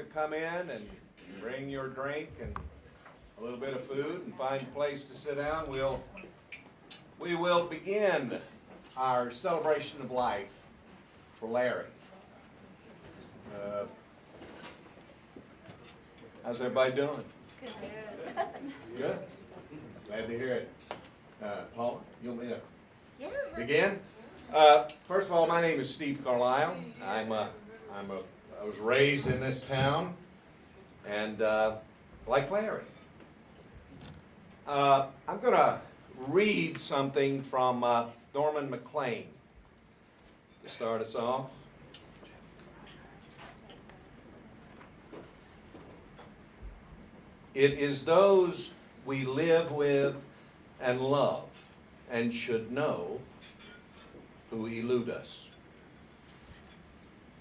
to come in and bring your drink and a little bit of food and find a place to sit down, we will begin our celebration of life for Larry. How's everybody doing? Good. Good? Glad to hear it. Paula, you want me to begin? First of all, my name is Steve Carlisle. I was raised in this town, and like Larry. I'm going to read something from Norman McLean to start us off. It is those we live with and love and should know who elude us.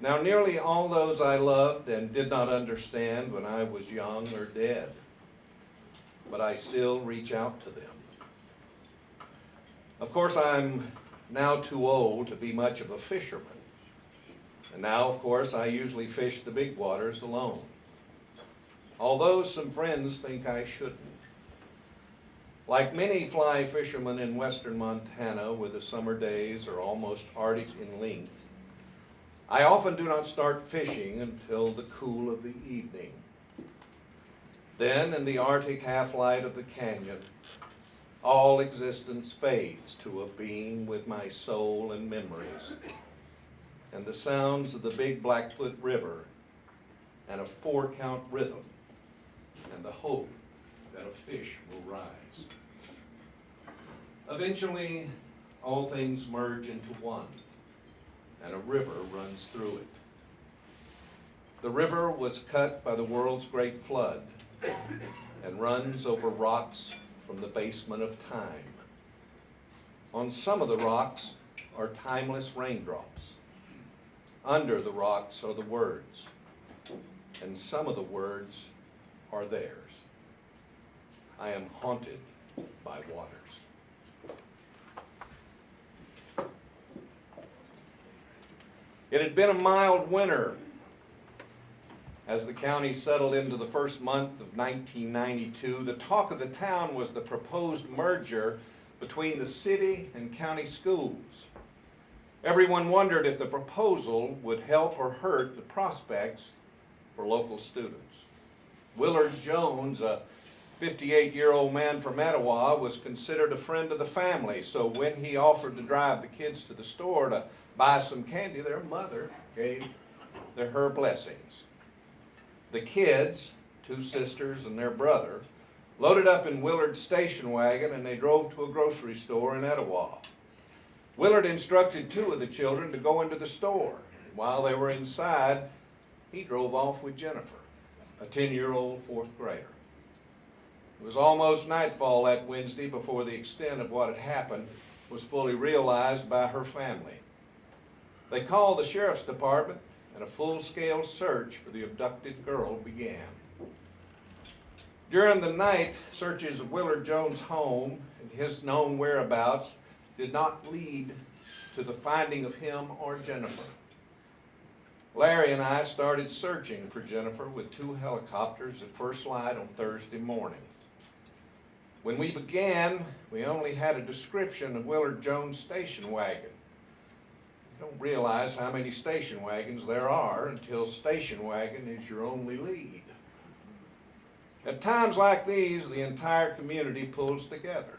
Now, nearly all those I loved and did not understand when I was young are dead, but I still reach out to them. Of course, I'm now too old to be much of a fisherman, and now, of course, I usually fish the big waters alone, although some friends think I shouldn't. Like many fly fishermen in western Montana, where the summer days are almost Arctic in length, I often do not start fishing until the cool of the evening. Then, in the Arctic half-light of the canyon, all existence fades to a being with my soul and memories, and the sounds of the Big Blackfoot River, and a 4-count rhythm, and the hope that a fish will rise. Eventually, all things merge into one, and a river runs through it. The river was cut by the world's great flood and runs over rocks from the basement of time. On some of the rocks are timeless raindrops. Under the rocks are the words, and some of the words are theirs. I am haunted by waters. It had been a mild winter as the county settled into the first month of 1992. The talk of the town was the proposed merger between the city and county schools. Everyone wondered if the proposal would help or hurt the prospects for local students. Willard Jones, a 58-year-old man from Etowah, was considered a friend of the family, so when he offered to drive the kids to the store to buy some candy, their mother gave her blessings. The kids, 2 sisters and their brother, loaded up in Willard's station wagon and they drove to a grocery store in Etowah. Willard instructed 2 of the children to go into the store. And while they were inside, he drove off with Jennifer, a 10-year-old 4th grader. It was almost nightfall that Wednesday before the extent of what had happened was fully realized by her family. They called the sheriff's department, and a full-scale search for the abducted girl began. During the night, searches of Willard Jones' home and his known whereabouts did not lead to the finding of him or Jennifer. Larry and I started searching for Jennifer with 2 helicopters at first light on Thursday morning. When we began, we only had a description of Willard Jones' station wagon. You don't realize how many station wagons there are until station wagon is your only lead. At times like these, the entire community pulls together,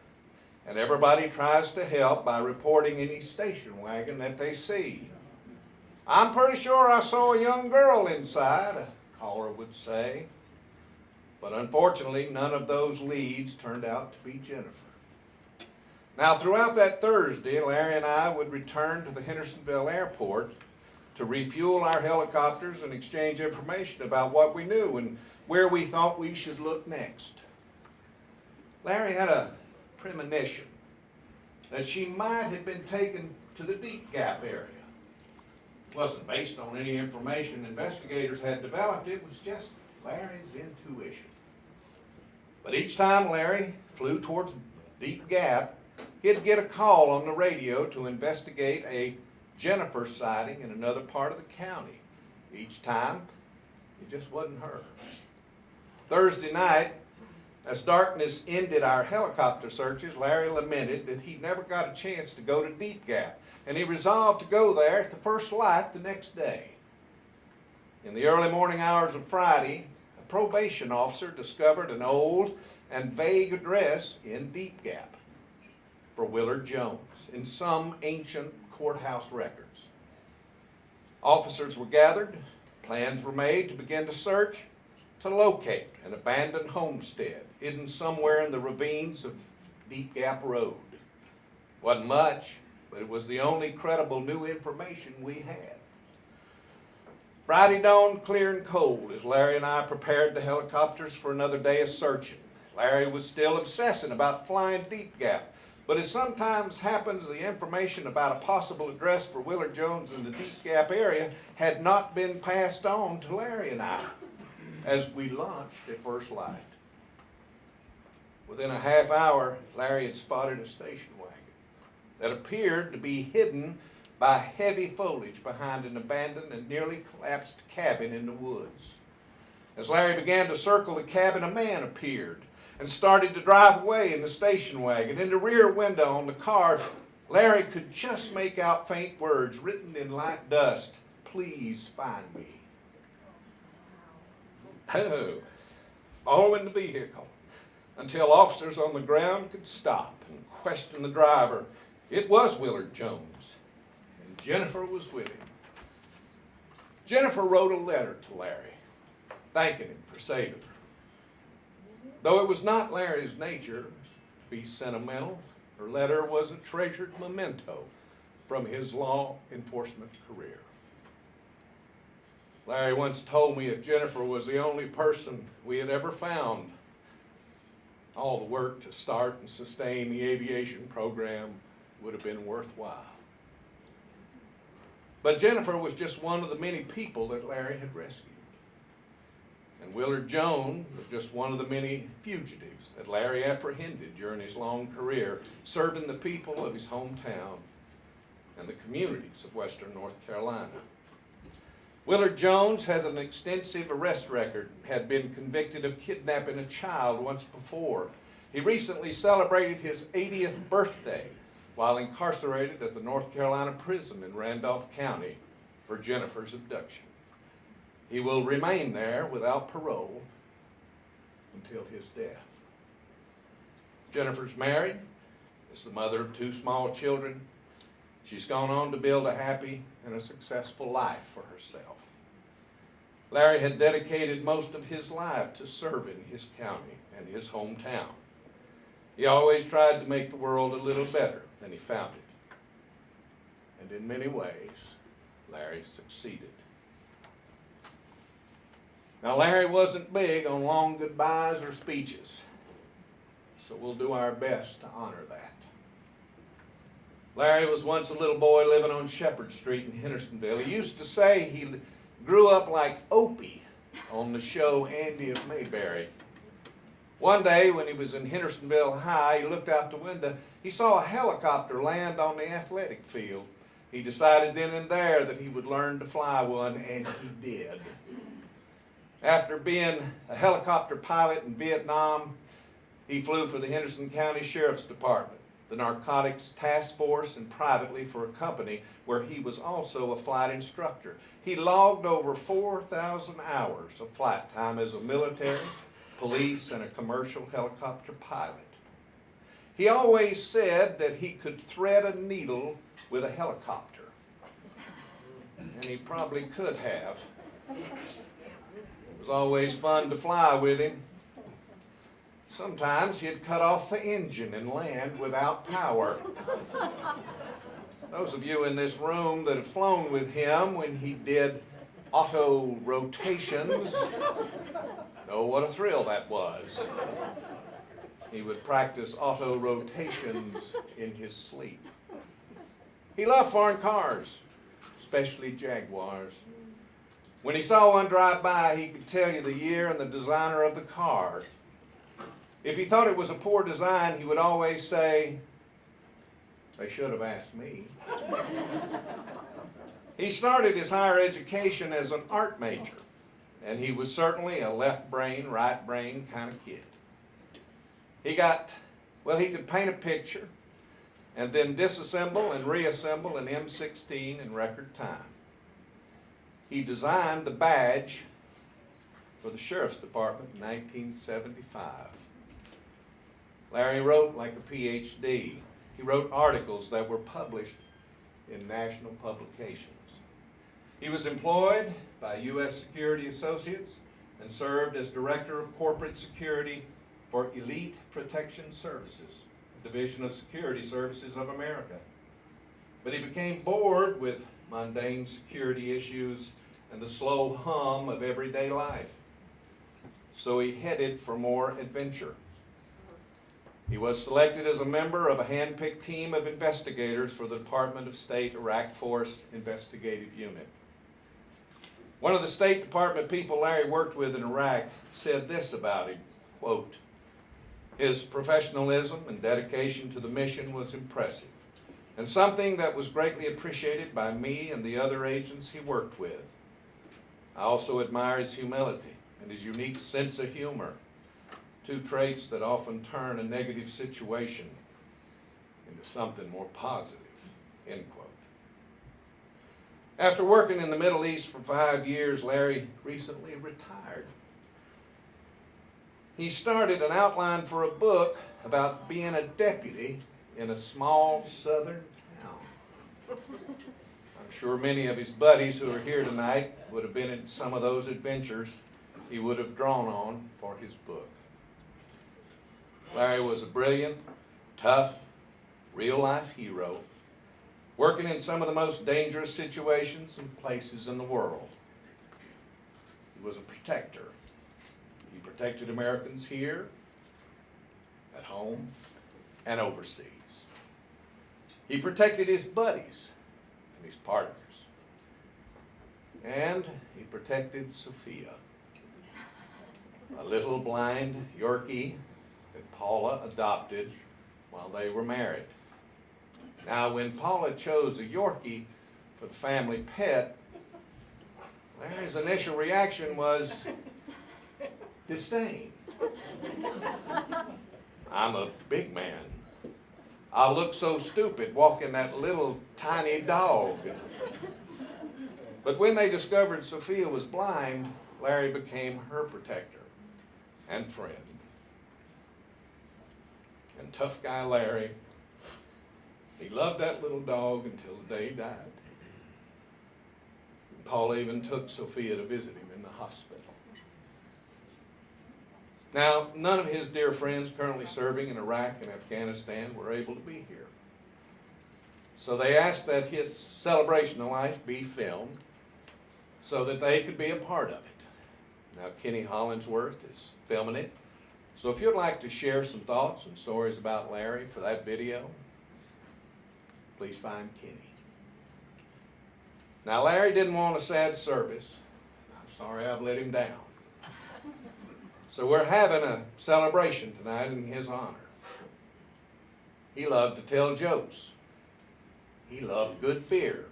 and everybody tries to help by reporting any station wagon that they see. "I'm pretty sure I saw a young girl inside," a caller would say. But unfortunately, none of those leads turned out to be Jennifer. Now, throughout that Thursday, Larry and I would return to the Hendersonville airport to refuel our helicopters and exchange information about what we knew and where we thought we should look next. Larry had a premonition that she might have been taken to the Deep Gap area. It wasn't based on any information investigators had developed. It was just Larry's intuition. But each time Larry flew towards Deep Gap, he'd get a call on the radio to investigate a Jennifer sighting in another part of the county. Each time, It just wasn't her. Thursday night, as darkness ended our helicopter searches, Larry lamented that he never got a chance to go to Deep Gap, and he resolved to go there at the first light the next day. In the early morning hours of Friday, a probation officer discovered an old and vague address in Deep Gap for Willard Jones in some ancient courthouse records. Officers were gathered, plans were made to begin to search to locate an abandoned homestead hidden somewhere in the ravines of Deep Gap Road. Wasn't much, but it was the only credible new information we had. Friday dawned clear and cold as Larry and I prepared the helicopters for another day of searching. Larry was still obsessing about flying Deep Gap, but as sometimes happens, the information about a possible address for Willard Jones in the Deep Gap area had not been passed on to Larry and I as we launched at first light. Within a half hour, Larry had spotted a station wagon that appeared to be hidden by heavy foliage behind an abandoned and nearly collapsed cabin in the woods. As Larry began to circle the cabin, a man appeared and started to drive away in the station wagon. In the rear window on the car, Larry could just make out faint words written in light dust, "Please find me." Oh, following the vehicle until officers on the ground could stop and question the driver. It was Willard Jones, and Jennifer was with him. Jennifer wrote a letter to Larry, thanking him for saving her. Though it was not Larry's nature to be sentimental, her letter was a treasured memento from his law enforcement career. Larry once told me if Jennifer was the only person we had ever found, all the work to start and sustain the aviation program would have been worthwhile. But Jennifer was just one of the many people that Larry had rescued. And Willard Jones was just one of the many fugitives that Larry apprehended during his long career, serving the people of his hometown and the communities of western North Carolina. Willard Jones has an extensive arrest record, had been convicted of kidnapping a child once before. He recently celebrated his 80th birthday while incarcerated at the North Carolina prison in Randolph County for Jennifer's abduction. He will remain there without parole until his death. Jennifer's married, is the mother of 2 small children. She's gone on to build a happy and a successful life for herself. Larry had dedicated most of his life to serving his county and his hometown. He always tried to make the world a little better than he found it. And in many ways, Larry succeeded. Now, Larry wasn't big on long goodbyes or speeches, so we'll do our best to honor that. Larry was once a little boy living on Shepherd Street in Hendersonville. He used to say he grew up like Opie on the show Andy of Mayberry. One day when he was in Hendersonville High, he looked out the window. He saw a helicopter land on the athletic field. He decided then and there that he would learn to fly one, and he did. After being a helicopter pilot in Vietnam, he flew for the Henderson County Sheriff's Department, the Narcotics Task Force, and privately for a company where he was also a flight instructor. He logged over 4,000 hours of flight time as a military, police, and a commercial helicopter pilot. He always said that he could thread a needle with a helicopter, and he probably could have. It was always fun to fly with him. Sometimes he'd cut off the engine and land without power. Those of you in this room that have flown with him when he did auto rotations know what a thrill that was. He would practice auto rotations in his sleep. He loved foreign cars, especially Jaguars. When he saw one drive by, he could tell you the year and the designer of the car. If he thought it was a poor design, he would always say, "They should have asked me." He started his higher education as an art major and he was certainly a left brain, right brain kind of kid. He could paint a picture and then disassemble and reassemble an M16 in record time. He designed the badge for the Sheriff's Department in 1975. Larry wrote like a PhD. He wrote articles that were published in national publications. He was employed by U.S. Security Associates and served as Director of Corporate Security for Elite Protection Services, Division of Security Services of America. But he became bored with mundane security issues and the slow hum of everyday life. So he headed for more adventure. He was selected as a member of a hand-picked team of investigators for the Department of State Iraq Force Investigative Unit. One of the State Department people Larry worked with in Iraq said this about him, quote, "His professionalism and dedication to the mission was impressive, and something that was greatly appreciated by me and the other agents he worked with. I also admire his humility and his unique sense of humor, two traits that often turn a negative situation into something more positive," end quote. After working in the Middle East for 5 years, Larry recently retired. He started an outline for a book about being a deputy in a small southern town. I'm sure many of his buddies who are here tonight would have been in some of those adventures he would have drawn on for his book. Larry was a brilliant, tough, real-life hero, working in some of the most dangerous situations and places in the world. He was a protector. He protected Americans here, at home, and overseas. He protected his buddies and his partners. And he protected Sophia, a little blind Yorkie that Paula adopted while they were married. Now, when Paula chose a Yorkie for the family pet, Larry's initial reaction was disdain. "I'm a big man. I'll look so stupid walking that little tiny dog." But when they discovered Sophia was blind, Larry became her protector and friend. And tough guy Larry, he loved that little dog until the day he died. Paul even took Sophia to visit him in the hospital. Now, none of his dear friends currently serving in Iraq and Afghanistan were able to be here. So they asked that his celebration of life be filmed so that they could be a part of it. Now, Kenny Hollingsworth is filming it. So if you'd like to share some thoughts and stories about Larry for that video, please find Kenny. Now, Larry didn't want a sad service. I'm sorry I've let him down. So we're having a celebration tonight in his honor. He loved to tell jokes. He loved good beer.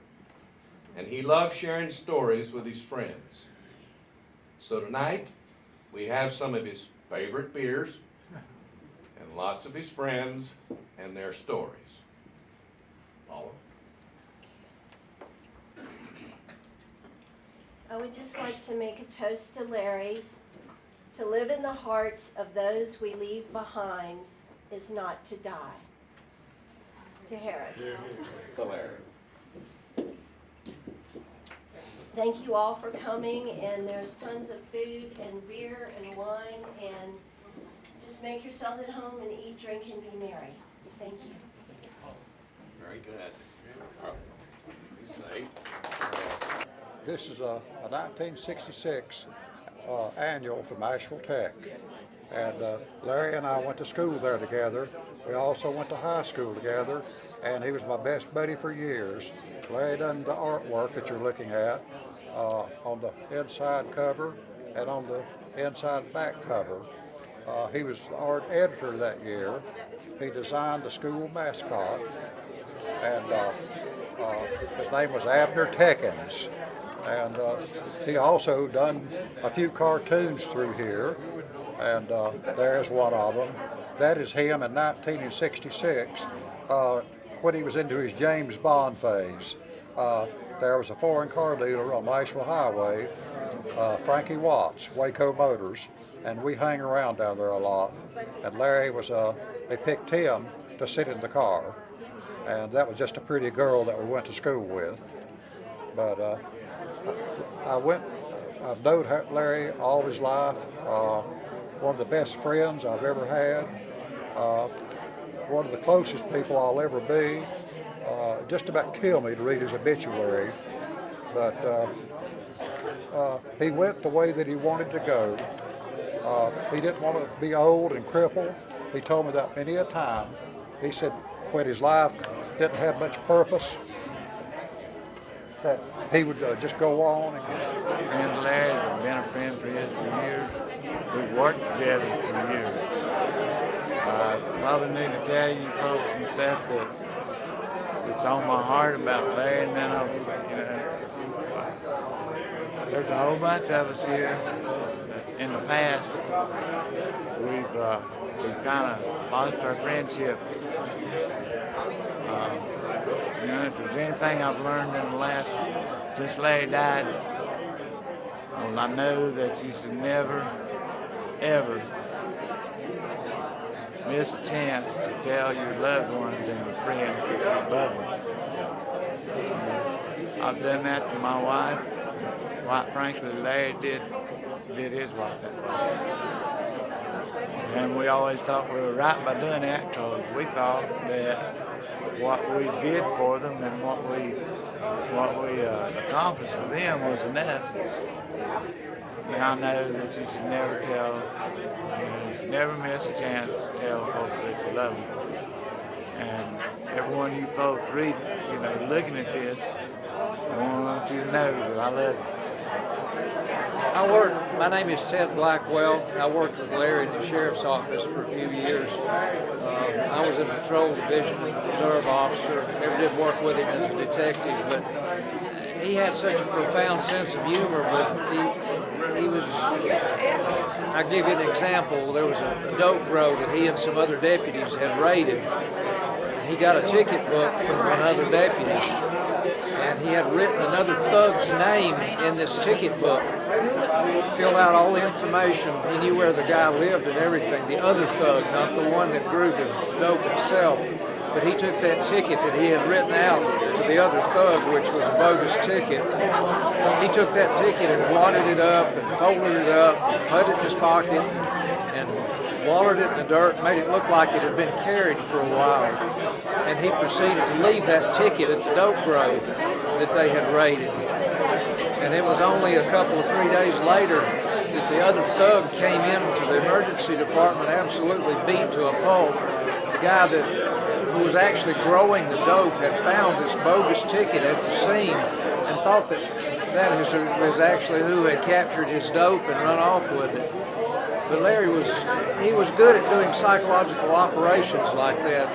And he loved sharing stories with his friends. So tonight, we have some of his favorite beers and lots of his friends and their stories. Paula? I would just like to make a toast to Larry. To live in the hearts of those we leave behind is not to die. To Harris. To Larry. Thank you all for coming, and there's tons of food and beer and wine, and just make yourselves at home and eat, drink, and be merry. Thank you. Very good. Say. This is a 1966 annual from Asheville Tech. And Larry and I went to school there together. We also went to high school together, and he was my best buddy for years. Larry done the artwork that you're looking at on the inside cover and on the inside back cover. He was the art editor that year. He designed the school mascot, and his name was Abner Teckins. And he also done a few cartoons through here, and there's one of them. That is him in 1966 when he was into his James Bond phase. There was a foreign car dealer on Nashville Highway, Frankie Watts, Waco Motors, and we hang around down there a lot. And Larry was, they picked him to sit in the car, and that was just a pretty girl that we went to school with. But I've known Larry all his life, one of the best friends I've ever had, one of the closest people I'll ever be. Just about killed me to read his obituary, but he went the way that he wanted to go. He didn't want to be old and crippled. He told me that many a time. He said when his life didn't have much purpose, that he would just go on. And Larry has been a friend for his for years. We've worked together for years. I probably need to tell you folks some stuff that's on my heart about Larry, and then there's a whole bunch of us here. In the past, we've kind of lost our friendship. If there's anything I've learned in the last, since Larry died, well, I know that you should never, ever miss a chance to tell your loved ones and your friends that you love them. I've done that to my wife. Quite frankly, Larry did his wife that way. And we always thought we were right by doing that because we thought that what we did for them and what we accomplished for them was enough. Now I know that you should never you should never miss a chance to tell folks that you love them. And every one of you folks reading, looking at this, I want you to know that I love you. My name is Ted Blackwell. I worked with Larry at the Sheriff's Office for a few years. I was in the Patrol Division as a reserve officer. Never did work with him as a detective, but he had such a profound sense of humor, but he was, I'll give you an example. There was a dope road that he and some other deputies had raided. He got a ticket book from another deputy, and he had written another thug's name in this ticket book. Filled out all the information. He knew where the guy lived and everything. The other thug, not the one that grew the dope himself. But he took that ticket that he had written out to the other thug, which was a bogus ticket. He took that ticket and wadded it up and folded it up and put it in his pocket and watered it in the dirt and made it look like it had been carried for a while. And he proceeded to leave that ticket at the dope grove that they had raided. And it was only a couple of 3 days later that the other thug came into the emergency department absolutely beat to a pulp. The guy who was actually growing the dope had found this bogus ticket at the scene and thought that was actually who had captured his dope and run off with it. But Larry was good at doing psychological operations like that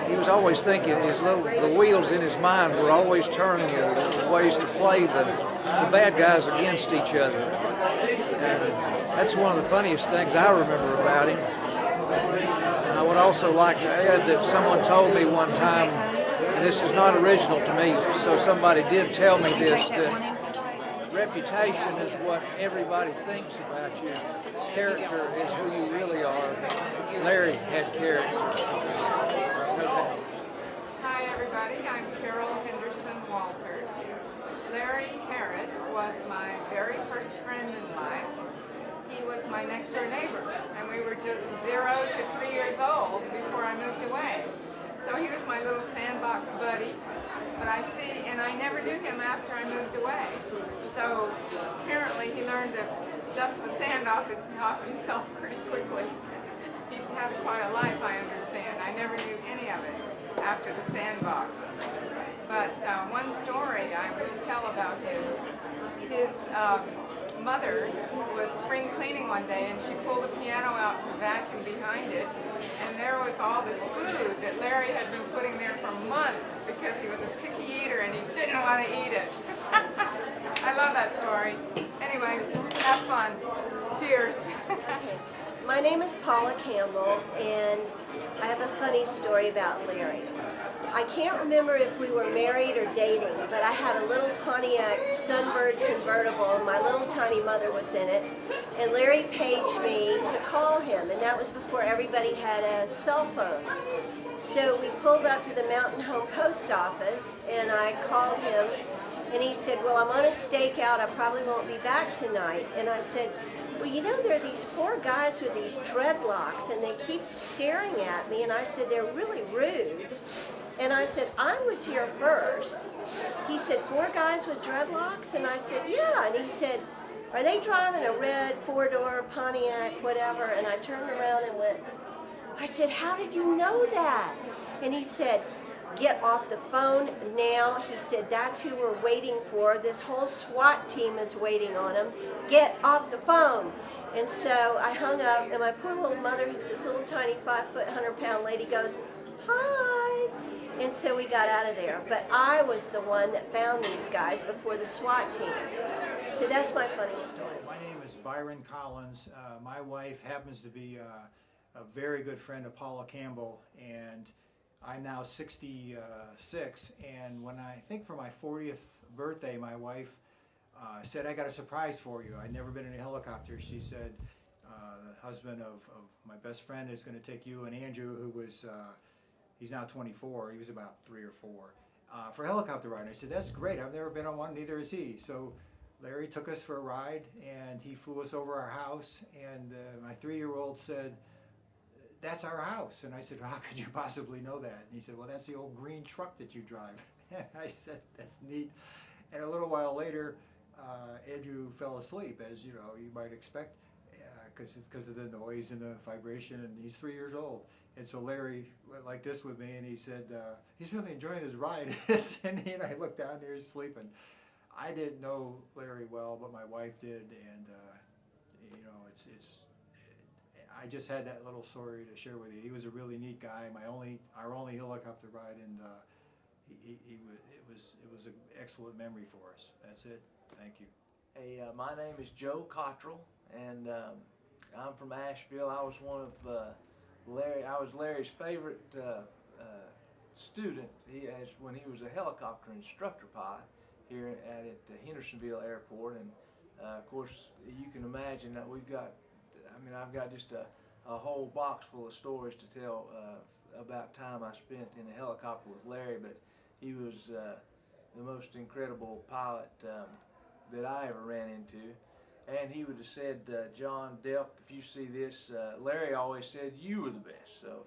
he was always thinking, the wheels in his mind were always turning in ways to play the bad guys against each other. And that's one of the funniest things I remember about him. And I would also like to add that someone told me one time, and this is not original to me, so somebody did tell me this, that reputation is what everybody thinks about you. Character is who you really are. Larry had character. Hi everybody, I'm Carol Henderson Walters. Larry Harris was my very first friend in life. He was my next door neighbor, and we were just 0 to 3 years old before I moved away. So he was my little sandbox buddy, but I never knew him after I moved away. So apparently he learned to dust the sand off himself pretty quickly. He had quite a life, I understand. I never knew any of it after the sandbox. But one story I will tell about him. His mother was spring cleaning one day, and she pulled the piano out to vacuum behind it, and there was all this food that Larry had been putting there for months because he was a picky eater and he didn't want to eat it. I love that story. Anyway, have fun. Cheers. Okay. My name is Paula Campbell, and I have a funny story about Larry. I can't remember if we were married or dating, but I had a little Pontiac Sunbird convertible, and my little tiny mother was in it, and Larry paged me to call him, and that was before everybody had a cell phone. So we pulled up to the Mountain Home Post Office, and I called him, and he said, well, I'm on a stakeout, I probably won't be back tonight. And I said, well, you know, there are these 4 guys with these dreadlocks, and they keep staring at me, and I said, they're really rude. And I said, I was here first. He said, 4 guys with dreadlocks? And I said, yeah. And he said, are they driving a red 4-door Pontiac, whatever? And I turned around and went, I said, how did you know that? And he said, get off the phone now. He said, that's who we're waiting for. This whole SWAT team is waiting on him. Get off the phone. And so I hung up, and my poor little mother, who's this little tiny 5-foot, 100-pound lady, goes, hi. And so we got out of there. But I was the one that found these guys before the SWAT team. So that's my funny story. My name is Byron Collins. My wife happens to be a very good friend of Paula Campbell, and I'm now 66, and when I think for my 40th birthday, my wife said, I got a surprise for you. I'd never been in a helicopter. She said, the husband of my best friend is going to take you and Andrew, who was, he's now 24, he was about 3 or 4, for a helicopter ride. And I said, that's great, I've never been on one, neither has he. So Larry took us for a ride, and he flew us over our house, and my 3-year-old said, that's our house. And I said, well, how could you possibly know that? And he said, well, that's the old green truck that you drive. And I said, that's neat. And a little while later, Andrew fell asleep, as you know, you might expect, because of the noise and the vibration, and he's 3 years old. And so Larry went like this with me, and he said, he's really enjoying his ride. And I looked down there, he's sleeping. I didn't know Larry well, but my wife did, and you know, I just had that little story to share with you. He was a really neat guy. Our only helicopter ride, and it was an excellent memory for us. That's it. Thank you. Hey, my name is Joe Cottrell, and I'm from Asheville. I was one of Larry's favorite student. When he was a helicopter instructor pilot here at Hendersonville Airport, and of course you can imagine that I've got just a whole box full of stories to tell about time I spent in a helicopter with Larry, but he was the most incredible pilot that I ever ran into. And he would have said, John Delk, if you see this, Larry always said you were the best. So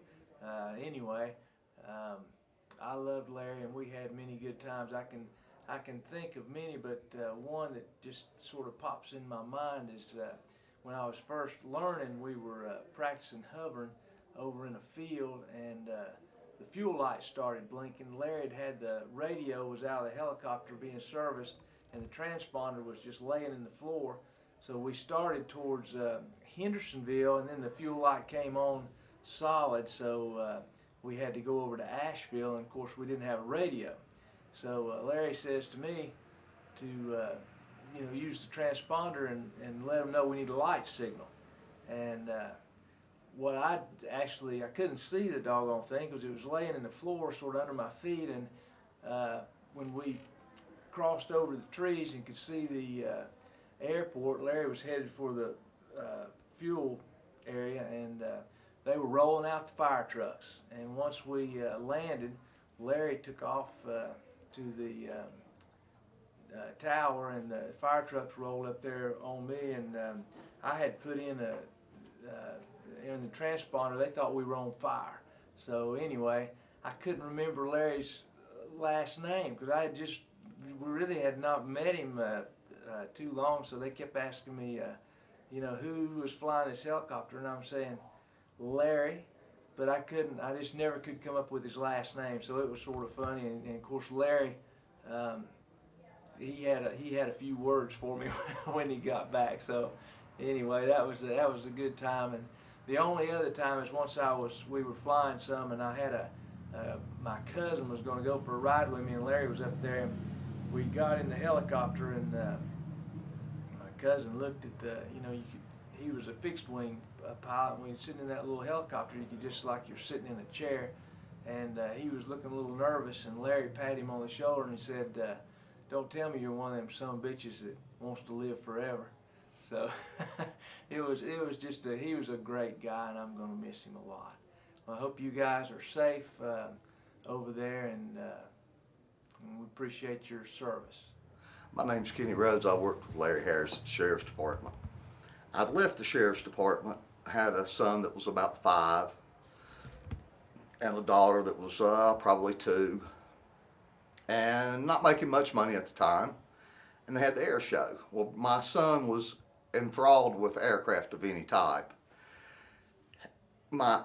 anyway, I loved Larry, and we had many good times. I can think of many, but one that just sort of pops in my mind is when I was first learning, we were practicing hovering over in a field, and the fuel lights started blinking. Larry had the radio was out of the helicopter being serviced, and the transponder was just laying in the floor. So we started towards Hendersonville, and then the fuel light came on solid, so we had to go over to Asheville, and of course we didn't have a radio. So Larry says to me to use the transponder and let them know we need a light signal. And I couldn't see the doggone thing because it was laying in the floor sort of under my feet, and when we crossed over the trees and could see the airport, Larry was headed for the fuel area, and they were rolling out the fire trucks. And once we landed, Larry took off to the tower, and the fire trucks rolled up there on me, and I had put in the transponder. They thought we were on fire. So anyway, I couldn't remember Larry's last name because we really had not met him too long, so they kept asking me, who was flying this helicopter, and I'm saying Larry, but I just never could come up with his last name, so it was sort of funny. And of course Larry, he had a few words for me when he got back. So anyway, that was a good time. And the only other time is once we were flying some, and I had my cousin was going to go for a ride with me, and Larry was up there, and we got in the helicopter, and my cousin looked at he was a fixed wing pilot, and when you're sitting in that little helicopter, you could just like you're sitting in a chair, and he was looking a little nervous, and Larry patted him on the shoulder, and he said, "Don't tell me you're one of them son of bitches that wants to live forever." So it was just he was a great guy, and I'm going to miss him a lot. Well, I hope you guys are safe over there, and we appreciate your service. My name's Kenny Rhodes. I worked with Larry Harris at the Sheriff's Department. I'd left the Sheriff's Department, had a son that was about 5, and a daughter that was probably 2, and not making much money at the time, and they had the air show. Well, my son was enthralled with aircraft of any type.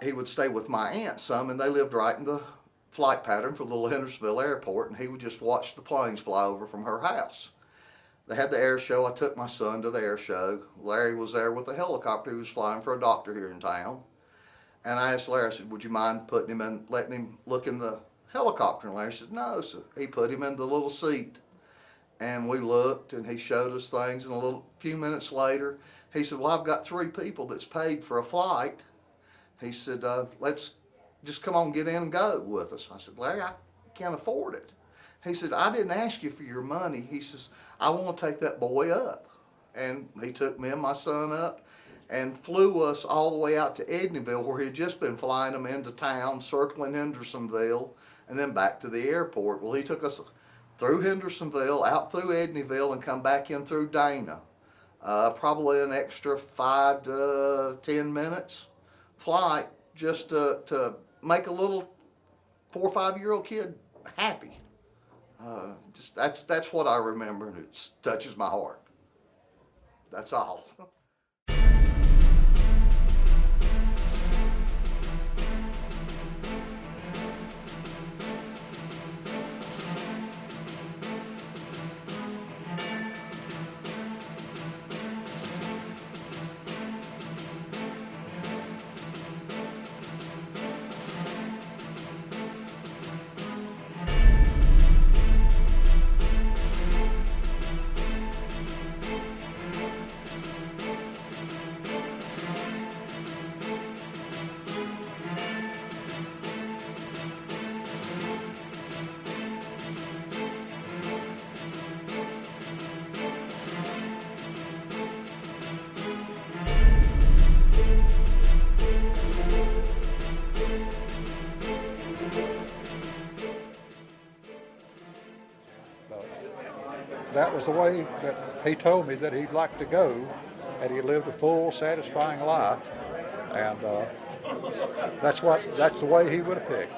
He would stay with my aunt some, and they lived right in the flight pattern for the little Hendersonville airport, and he would just watch the planes fly over from her house. They had the air show. I took my son to the air show. Larry was there with a helicopter. He was flying for a doctor here in town. And I asked Larry, I said, "Would you mind putting him in, letting him look in the helicopter?" And Larry said, "No." So he put him in the little seat. And we looked, and he showed us things. And a few minutes later, he said, "Well, I've got 3 people that's paid for a flight." He said, "Let's just come on, get in and go with us." I said, "Larry, I can't afford it." He said, "I didn't ask you for your money." He says, "I want to take that boy up." And he took me and my son up and flew us all the way out to Edneyville, where he had just been flying them into town, circling Hendersonville, and then back to the airport. Well, he took us through Hendersonville, out through Edneyville, and come back in through Dana. Probably an extra 5 to 10 minutes flight just to make a little 4 or 5-year-old kid happy. Just that's what I remember, and it touches my heart. That's all. That was the way that he told me that he'd like to go, and he lived a full, satisfying life, and that's the way he would have picked.